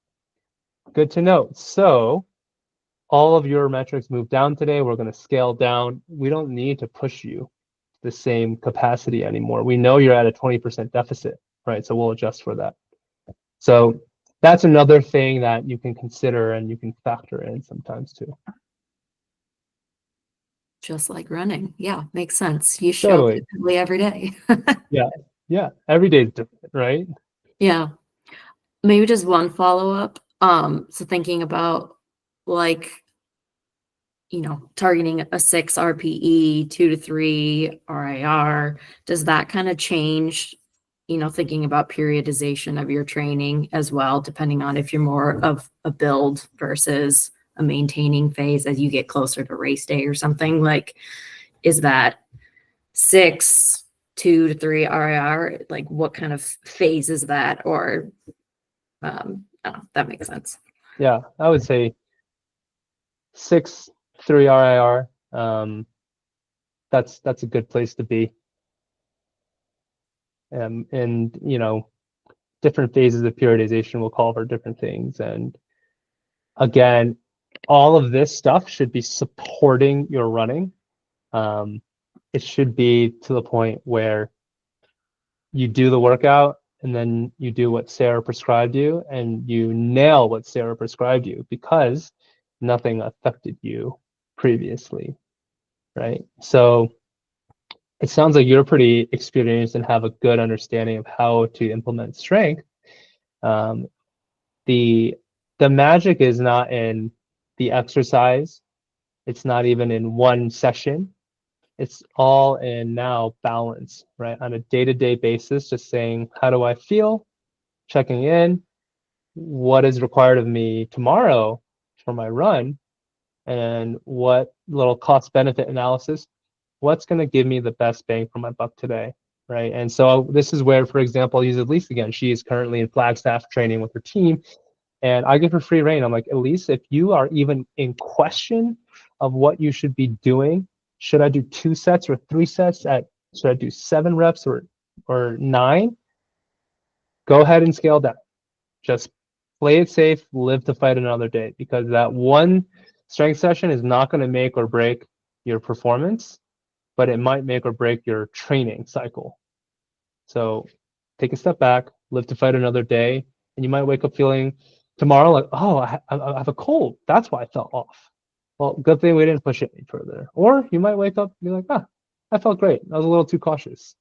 good to know. So all of your metrics move down today. We're going to scale down. We don't need to push you the same capacity anymore. We know you're at a 20% deficit, right? So we'll adjust for that. So that's another thing that you can consider and you can factor in sometimes too. Just like running. Yeah, makes sense. You show Totally. up differently every day. Yeah, every day is different, right? Yeah. Maybe just one follow-up. So thinking about like, targeting a 6 RPE, 2 to 3 RIR, does that kind of change, thinking about periodization of your training as well, depending on if you're more of a build versus a maintaining phase as you get closer to race day or something? Like, is that 6, 2 to 3 RIR? Like, what kind of phase is that? Or, I don't know, that makes sense. Yeah, I would say 6, 3 RIR. That's a good place to be. And different phases of periodization will call for different things. And again, all of this stuff should be supporting your running. It should be to the point where you do the workout and then you do what Sarah prescribed you and you nail what Sarah prescribed you because nothing affected you previously, right? So it sounds like you're pretty experienced and have a good understanding of how to implement strength. The magic is not in the exercise. It's not even in one session. It's all in now balance, right? On a day-to-day basis, just saying, how do I feel? Checking in. What is required of me tomorrow for my run? And what little cost-benefit analysis? What's going to give me the best bang for my buck today, right? And so this is where, for example, I'll use Elise again. She is currently in Flagstaff training with her team, and I give her free reign. I'm like, Elise, if you are even in question of what you should be doing, should I do 2 sets or 3 sets should I do 7 reps or 9? Go ahead and scale down. Just play it safe, live to fight another day, because that one strength session is not going to make or break your performance, but it might make or break your training cycle. So take a step back, live to fight another day, and you might wake up feeling tomorrow like, oh, I have a cold. That's why I felt off. Well, good thing we didn't push it any further. Or you might wake up and be like, I felt great. I was a little too cautious.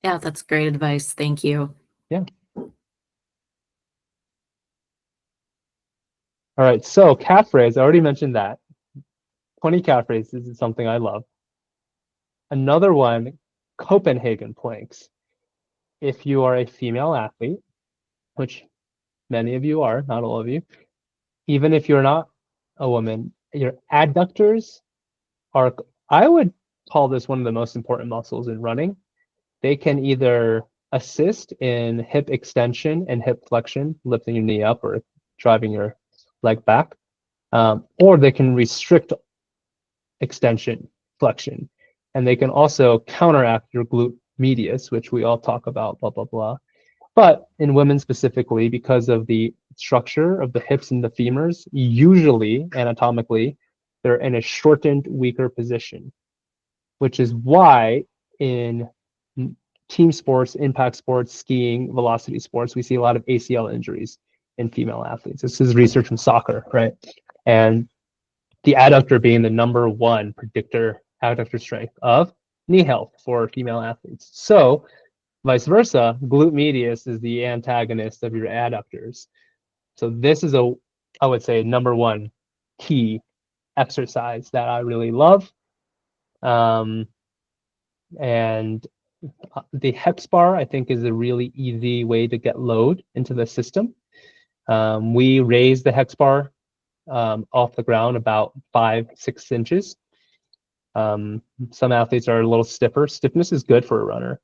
Yeah, that's great advice. Thank you. Yeah. All right, so calf raise, I already mentioned that. 20 calf raises is something I love. Another one, Copenhagen planks. If you are a female athlete, which many of you are, not all of you, even if you're not a woman, your adductors are, I would call this one of the most important muscles in running. They can either assist in hip extension and hip flexion, lifting your knee up or driving your leg back, or they can restrict extension, flexion, and they can also counteract your glute medius, which we all talk about, blah, blah, blah. But in women specifically, because of the structure of the hips and the femurs, usually anatomically, they're in a shortened, weaker position, which is why in team sports, impact sports, skiing, velocity sports, we see a lot of ACL injuries in female athletes. This is research from soccer, right? And the adductor being the number one predictor, adductor strength of knee health for female athletes. So vice versa, glute medius is the antagonist of your adductors. So this is I would say, number one key exercise that I really love. And the hex bar, I think, is a really easy way to get load into the system. We raise the hex bar off the ground about 5-6 inches. Some athletes are a little stiffer. Stiffness is good for a runner.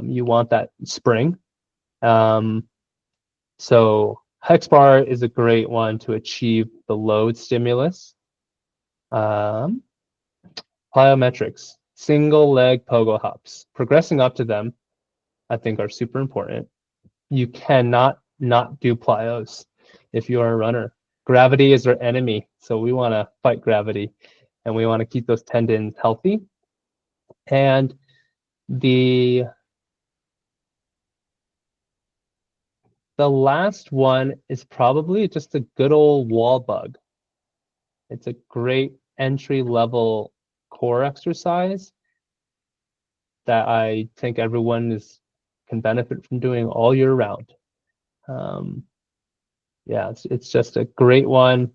You want that spring. So hex bar is a great one to achieve the load stimulus. Plyometrics, single leg pogo hops. Progressing up to them, I think, are super important. You cannot not do plyos if you are a runner. Gravity is our enemy, so we want to fight gravity, and we want to keep those tendons healthy. And the last one is probably just a good old wall bug. It's a great entry-level core exercise that I think everyone can benefit from doing all year round. Yeah, it's just a great one.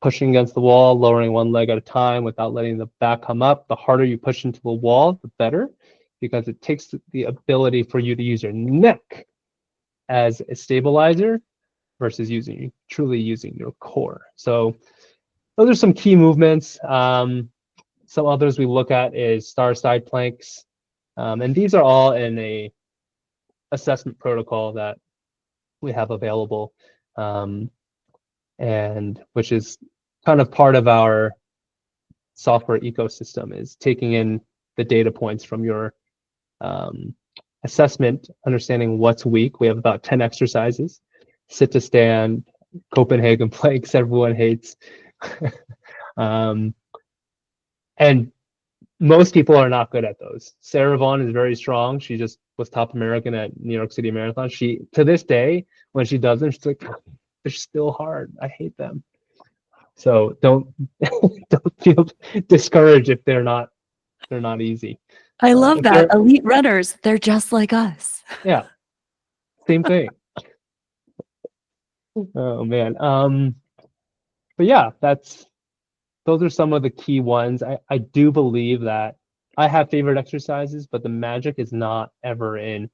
Pushing against the wall, lowering one leg at a time without letting the back come up. The harder you push into the wall, the better, because it takes the ability for you to use your neck as a stabilizer versus truly using your core. So those are some key movements. Some others we look at is star side planks. And these are all in a assessment protocol that we have available, and which is kind of part of our software ecosystem, is taking in the data points from your assessment, understanding what's weak. We have about 10 exercises: sit to stand, Copenhagen planks, everyone hates. And most people are not good at those. Sarah Vaughn is very strong. She just was top American at New York City Marathon. She, to this day, when she does them, she's like, they're still hard. I hate them. So don't feel discouraged if they're not easy. I love that. Elite runners, they're just like us. Yeah, same thing. Oh man. But yeah, those are some of the key ones. I do believe that I have favorite exercises, but the magic is not ever in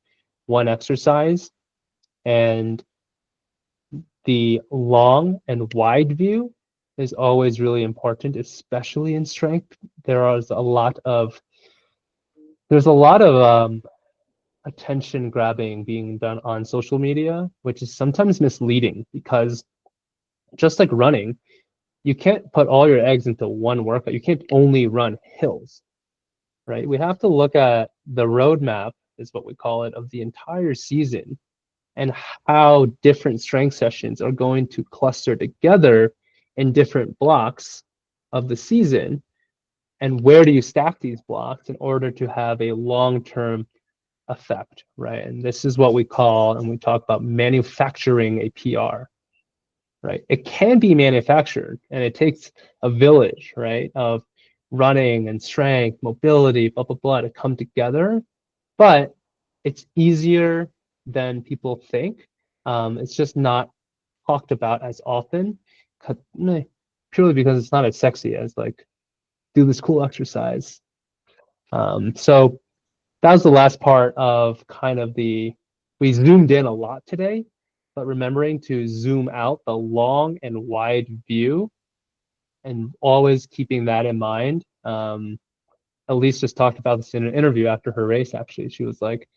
one exercise. And the long and wide view is always really important, especially in strength. There's a lot of attention grabbing being done on social media, which is sometimes misleading, because just like running, you can't put all your eggs into one workout. You can't only run hills, right? We have to look at the roadmap, is what we call it, of the entire season, and how different strength sessions are going to cluster together in different blocks of the season, and where do you stack these blocks in order to have a long-term effect, right? And this is what we call, and we talk about, manufacturing a PR, right? It can be manufactured, and it takes a village, right, of running and strength, mobility, blah, blah, blah, to come together, but it's easier than people think. It's just not talked about as often, purely because it's not as sexy as like, do this cool exercise. So that was the last part of kind of we zoomed in a lot today, but remembering to zoom out the long and wide view and always keeping that in mind. Elise just talked about this in an interview after her race, actually. She was like,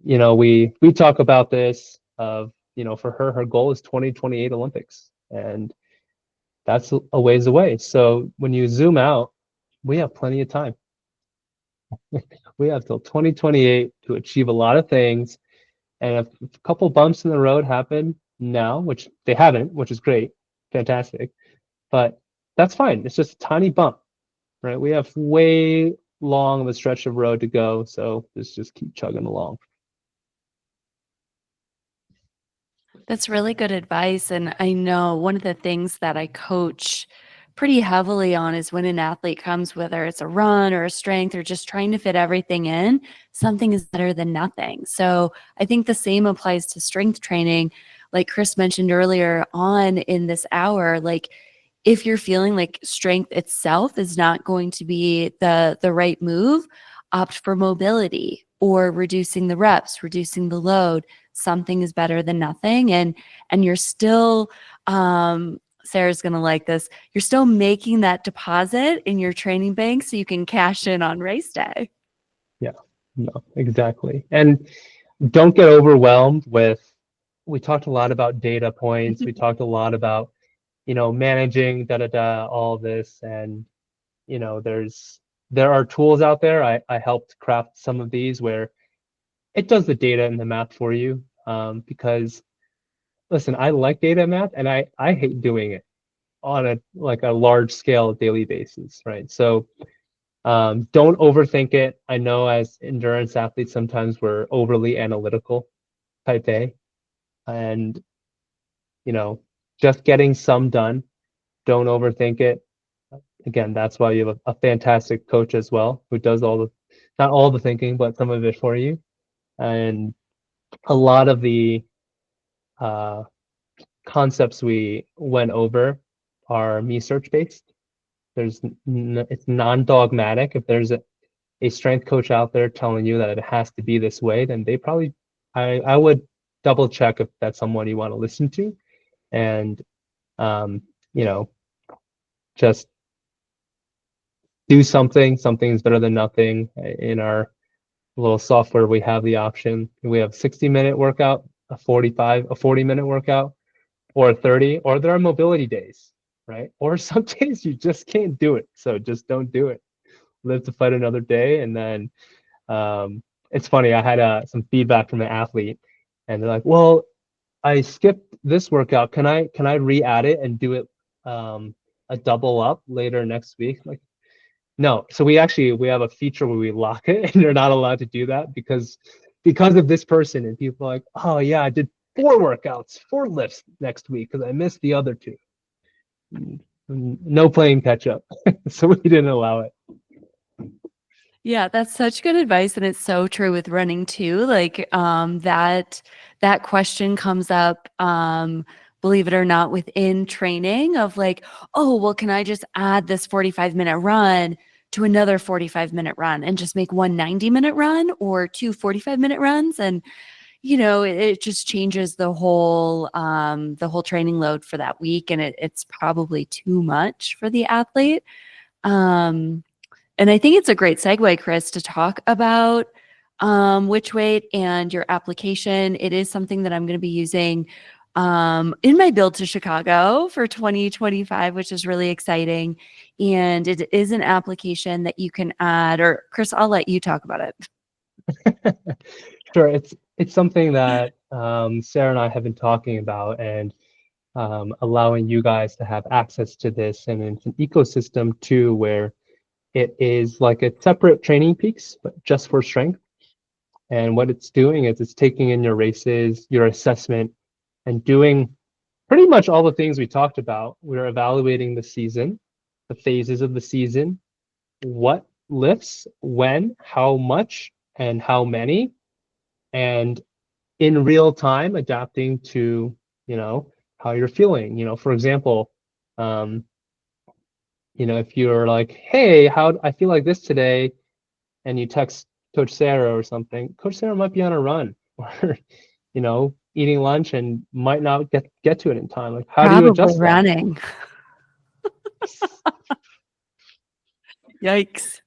we talk about this of, for her goal is 2028 Olympics, and that's a ways away. So when you zoom out, we have plenty of time. We have till 2028 to achieve a lot of things. And if a couple bumps in the road happen now, which they haven't, which is great, fantastic, but that's fine. It's just a tiny bump, right? We have way long of a stretch of road to go, so let's just keep chugging along. That's really good advice. And I know one of the things that I coach pretty heavily on is when an athlete comes, whether it's a run or a strength or just trying to fit everything in, something is better than nothing. So I think the same applies to strength training. Like Chris mentioned earlier on in this hour, like if you're feeling like strength itself is not going to be the right move, opt for mobility or reducing the reps, reducing the load. Something is better than nothing. And you're still, Sarah's going to like this, you're still making that deposit in your training bank so you can cash in on race day. Yeah, no, exactly. And don't get overwhelmed with, we talked a lot about data points. We talked a lot about, managing all this. And, there are tools out there. I helped craft some of these where it does the data and the math for you. Because listen, I like data and math, and I hate doing it on a large scale daily basis, right? So don't overthink it. I know as endurance athletes, sometimes we're overly analytical, type A, and just getting some done. Don't overthink it. Again, that's why you have a fantastic coach as well, who does not all the thinking, but some of it for you. And a lot of the concepts we went over are research based. It's non-dogmatic. If there's a strength coach out there telling you that it has to be this way, then they probably, I would double check if that's someone you want to listen to. And just do something. Something's better than nothing. In our little software, we have the option. We have 60-minute workout, a 40-minute workout, or a 30, or there are mobility days, right? Or some days you just can't do it. So just don't do it. Live to fight another day. And then it's funny, I had some feedback from an athlete, and they're like, well, I skipped this workout. Can I re-add it and do it a double up later next week? Like, no. So we have a feature where we lock it, and you're not allowed to do that because of this person. And people are like, oh yeah, I did 4 workouts, 4 lifts next week because I missed the other 2. No playing catch up. So we didn't allow it. Yeah, that's such good advice. And it's so true with running too. Like that question comes up, believe it or not, within training of like, oh, well, can I just add this 45-minute run to another 45-minute run and just make one 90-minute run or 2 45-minute runs? And, it just changes the whole training load for that week. And it's probably too much for the athlete. And I think it's a great segue, Chris, to talk about Which Weight and your application. It is something that I'm going to be using in my build to Chicago for 2025, which is really exciting. And it is an application that you can add, or Chris, I'll let you talk about it. Sure. It's something that Sarah and I have been talking about, and allowing you guys to have access to this. And it's an ecosystem too, where it is like a separate Training Peaks, but just for strength. And what it's doing is it's taking in your races, your assessment, and doing pretty much all the things we talked about. We're evaluating the season, the phases of the season, what lifts, when, how much, and how many, and in real time adapting to, how you're feeling. For example, if you're like, hey, I feel like this today, and you text Coach Sarah or something, Coach Sarah might be on a run, or, eating lunch and might not get to it in time. Like, how do you Probably adjust that? running. Yikes.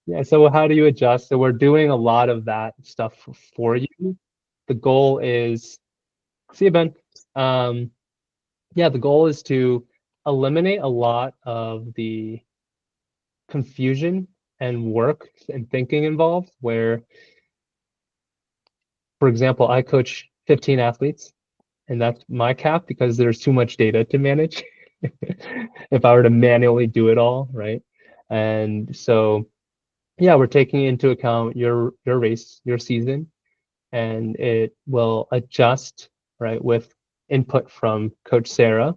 Yeah, so how do you adjust? So we're doing a lot of that stuff for you. The goal is, see you, Ben. Yeah, the goal is to eliminate a lot of the confusion and work and thinking involved, where, for example, I coach 15 athletes, and that's my cap because there's too much data to manage if I were to manually do it all, right? And so, yeah, we're taking into account your race, your season, and it will adjust, right, with input from Coach Sarah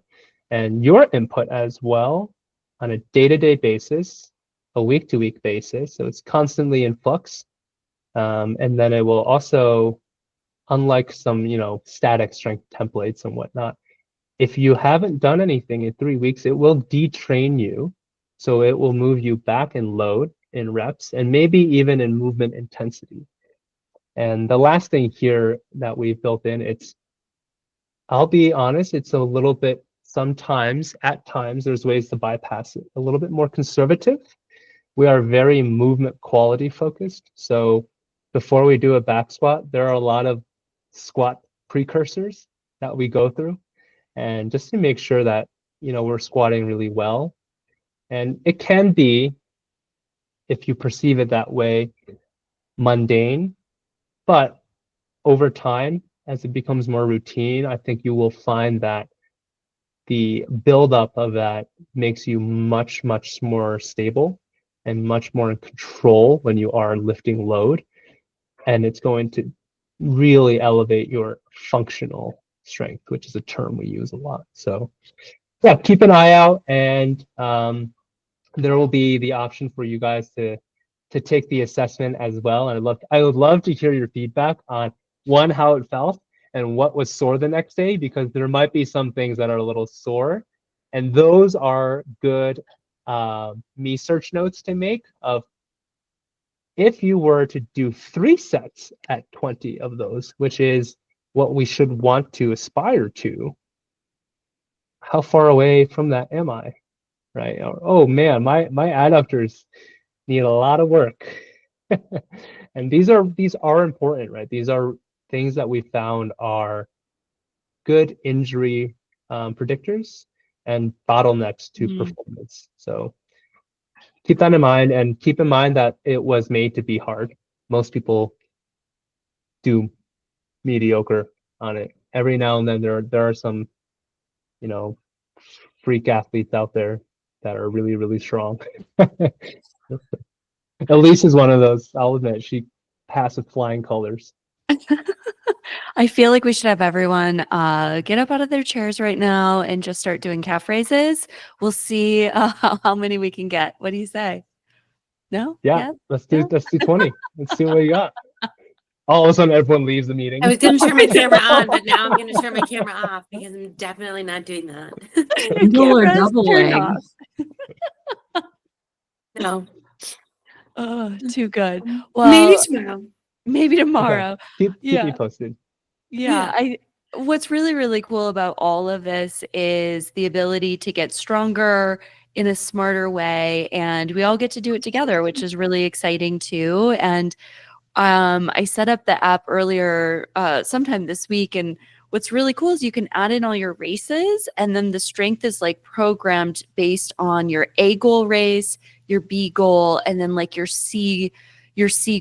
and your input as well on a day-to-day basis, a week-to-week basis. So it's constantly in flux. And then it will also, unlike some, static strength templates and whatnot, if you haven't done anything in 3 weeks, it will detrain you. So it will move you back in load, in reps, and maybe even in movement intensity. And the last thing here that we've built in, I'll be honest, it's a little bit, at times, there's ways to bypass it. A little bit more conservative. We are very movement quality focused. So before we do a back squat, there are a lot of squat precursors that we go through. And just to make sure that, we're squatting really well. And it can be, if you perceive it that way, mundane, but over time, as it becomes more routine, I think you will find that the buildup of that makes you much, much more stable and much more in control when you are lifting load. And it's going to really elevate your functional strength, which is a term we use a lot. So yeah, keep an eye out, and there will be the option for you guys to take the assessment as well. And I would love to hear your feedback on, one, how it felt and what was sore the next day, because there might be some things that are a little sore, and those are good me search notes to make of, if you were to do 3 sets at 20 of those, which is what we should want to aspire to, how far away from that am I, right? Oh man, my adductors need a lot of work. And these are important, right? These are things that we found are good injury predictors and bottlenecks to performance. So keep that in mind, and keep in mind that it was made to be hard. Most people do mediocre on it. Every now and then there are some, freak athletes out there that are really, really strong. Elise is one of those. I'll admit, she passed with flying colors. I feel like we should have everyone get up out of their chairs right now and just start doing calf raises. We'll see how many we can get. What do you say? No? Yeah. Let's do 20. Let's see what we got. All of a sudden, everyone leaves the meeting. I was going to turn my camera on, but now I'm going to turn my camera off because I'm definitely not doing that. People are Camera's double turned leg. off. No, Oh, too good. maybe Well, tomorrow. maybe tomorrow. Keep Yeah. me posted. Yeah, what's really, really cool about all of this is the ability to get stronger in a smarter way. And we all get to do it together, which is really exciting too. And I set up the app earlier, sometime this week. And what's really cool is you can add in all your races, and then the strength is like programmed based on your A goal race, your B goal, and then like your C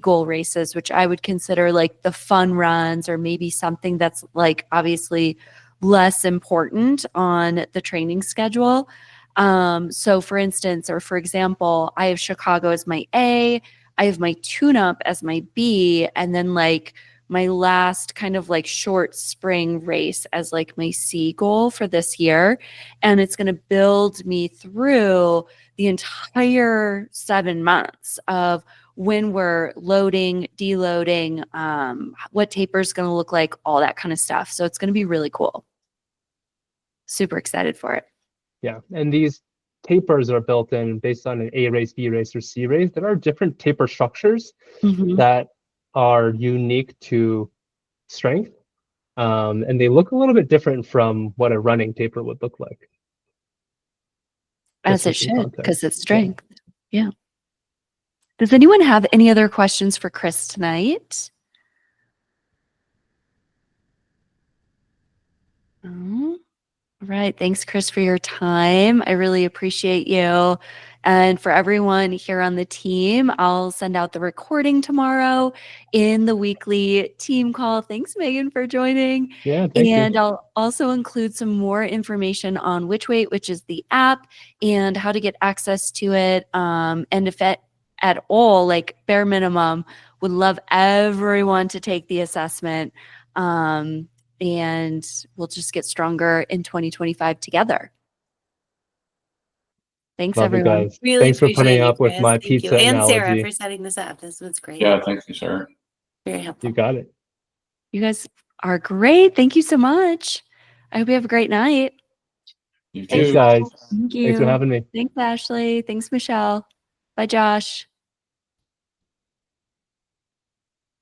goal races, which I would consider like the fun runs, or maybe something that's like obviously less important on the training schedule. So for instance, or for example, I have Chicago as my A, I have my tune-up as my B, and then like my last kind of like short spring race as like my C goal for this year. And it's going to build me through the entire 7 months of when we're loading, deloading, what taper is going to look like, all that kind of stuff. So it's going to be really cool. Super excited for it. Yeah, and these tapers are built in based on an A race, B race, or C race. There are different taper structures Mhm. that are unique to strength. And they look a little bit different from what a running taper would look like. As Just for it some should, because context. it's strength. Yeah. Does anyone have any other questions for Chris tonight? All right. Thanks, Chris, for your time. I really appreciate you. And for everyone here on the team, I'll send out the recording tomorrow in the weekly team call. Thanks, Megan, for joining. Yeah, thank you. And I'll also include some more information on WitchWeight, which is the app, and how to get access to it. And if at all, like bare minimum, would love everyone to take the assessment. And we'll just get stronger in 2025 together. Thanks, Love you everyone. guys. Really Thanks for appreciate putting you, up with Chris. my Thank you. pizza And Sarah analogy. for setting this up. This was great. Yeah, thank you, sir. Very helpful. You got it. You guys are great. Thank you so much. I hope you have a great night. You Thanks, too. guys. Thank you. Thanks for having me. Thanks, Ashley. Thanks, Michelle. Bye, Josh.